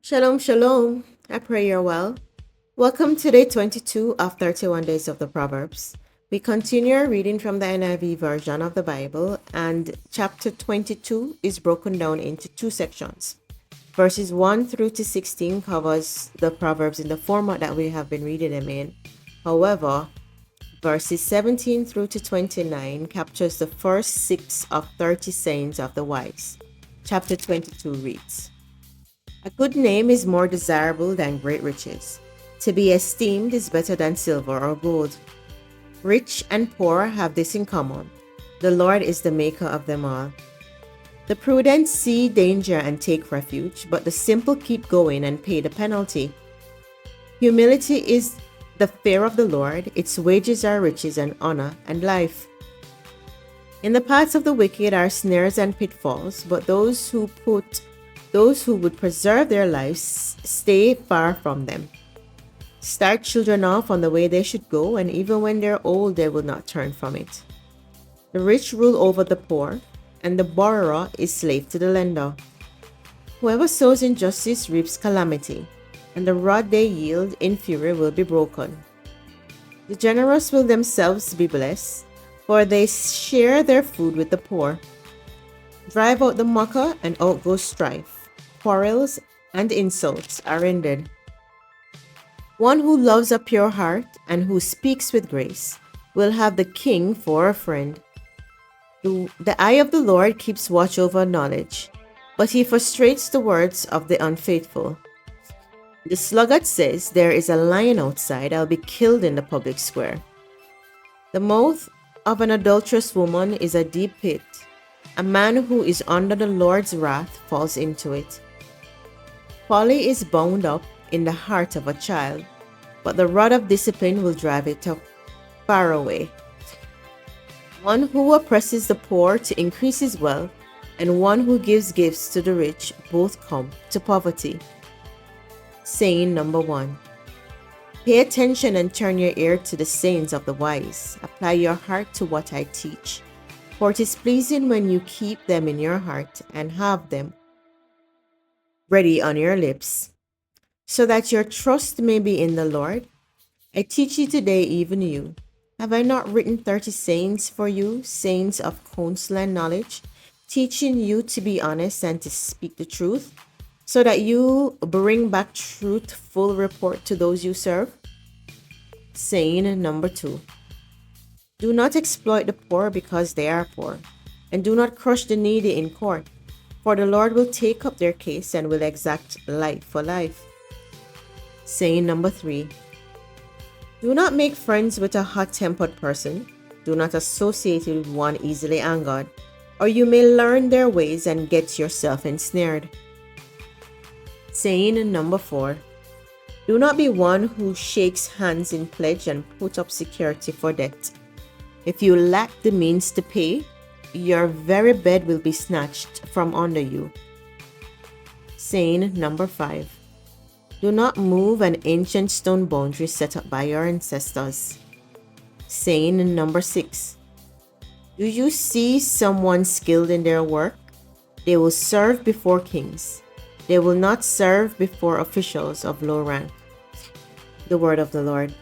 Shalom Shalom. I pray you're well. Welcome to day 22 of 31 days of the Proverbs. We continue our reading from the NIV version of the Bible, and chapter 22 is broken down into two sections. Verses 1 through to 16 covers the Proverbs in the format that we have been reading them in. However, verses 17 through to 29 captures the first 6 of 30 sayings of the wise. Chapter 22 reads, "A good name is more desirable than great riches. To be esteemed is better than silver or gold. Rich and poor have this in common. The Lord is the maker of them all. The prudent see danger and take refuge, but the simple keep going and pay the penalty. Humility is the fear of the Lord. Its wages are riches and honor and life. In the paths of the wicked are snares and pitfalls, but those who would preserve their lives stay far from them. Start children off on the way they should go, and even when they're old, they will not turn from it. The rich rule over the poor, and the borrower is slave to the lender. Whoever sows injustice reaps calamity, and the rod they yield in fury will be broken. The generous will themselves be blessed, for they share their food with the poor. Drive out the mocker, and out goes strife. Quarrels and insults are ended. One who loves a pure heart and who speaks with grace will have the king for a friend. The eye of the Lord keeps watch over knowledge, but he frustrates the words of the unfaithful. The sluggard says, 'There is a lion outside, I'll be killed in the public square.' The mouth of an adulterous woman is a deep pit. A man who is under the Lord's wrath falls into it. Folly is bound up in the heart of a child, but the rod of discipline will drive it far away. One who oppresses the poor to increase his wealth, and one who gives gifts to the rich, both come to poverty." Saying number 1. Pay attention and turn your ear to the sayings of the wise. Apply your heart to what I teach, for it is pleasing when you keep them in your heart and have them ready on your lips, so that your trust may be in the Lord. I teach you today, even you. Have I not written 30 sayings for you, sayings of counsel and knowledge, teaching you to be honest and to speak the truth, so that you bring back truthful report to those you serve? Saying number 2. Do not exploit the poor because they are poor, and do not crush the needy in court, for the Lord will take up their case and will exact life for life. Saying number 3. Do not make friends with a hot-tempered person. Do not associate with one easily angered, or you may learn their ways and get yourself ensnared. Saying number 4. Do not be one who shakes hands in pledge and put up security for debt. If you lack the means to pay, your very bed will be snatched from under you. Saying number 5. Do not move an ancient stone boundary set up by your ancestors. Saying number 6. Do you see someone skilled in their work? They will serve before kings. They will not serve before officials of low rank. The word of the Lord.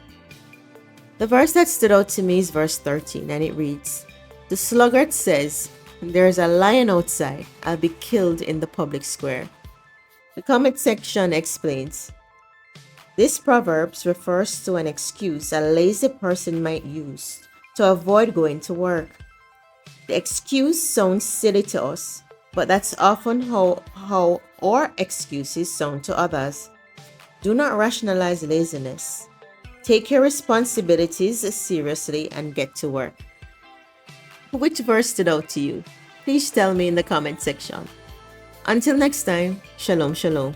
The verse that stood out to me is verse 13, and it reads, "The sluggard says, 'There's a lion outside, I'll be killed in the public square.'" The comment section explains, this Proverbs refers to an excuse a lazy person might use to avoid going to work. The excuse sounds silly to us, but that's often how our excuses sound to others. Do not rationalize laziness. Take your responsibilities seriously and get to work. Which verse stood out to you? Please tell me in the comment section. Until next time, Shalom Shalom.